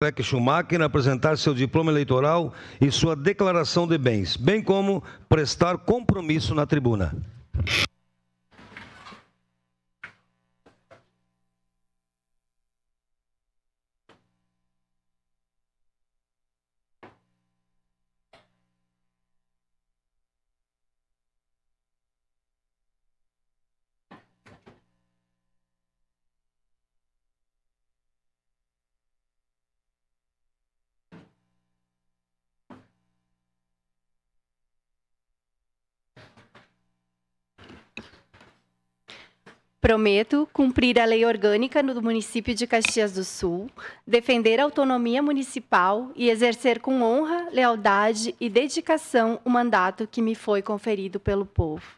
Reck Schumacher apresentar seu diploma eleitoral e sua declaração de bens, bem como prestar compromisso na tribuna. Prometo cumprir a lei orgânica do município de Caxias do Sul, defender a autonomia municipal e exercer com honra, lealdade e dedicação o mandato que me foi conferido pelo povo.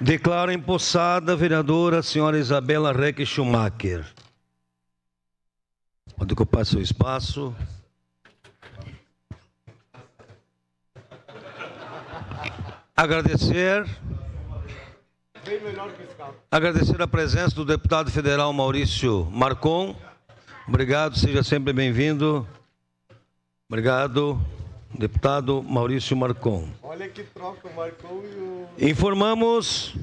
Declaro empossada a vereadora senhora Isabela Reck Schumacher. Pode ocupar seu espaço. Agradecer a presença do deputado federal Maurício Marcon. Obrigado, seja sempre bem-vindo. Obrigado, deputado Maurício Marcon. Olha que troca o Marcon e o... Informamos